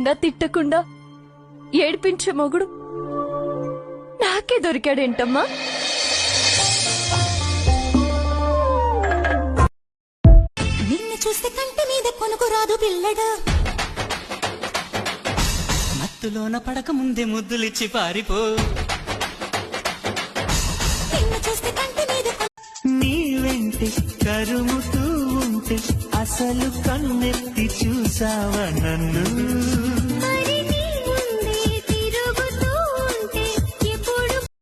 కొట్టకుండా తిట్టకుండా ఏడిపించే మొగుడు నాకే దొరికాడేంటమ్మా? నిన్ను చూస్తే కంటి మీద కొనుకు రాదు పిల్లడు, మత్తులోన పడక ముందే ముద్దులిచ్చి పారిపో. నిన్ను చూస్తే కంటి మీద నీ వెంటే కరుముతూ ఉంటే అసలు కన్నెత్తి చూసావా నన్ను?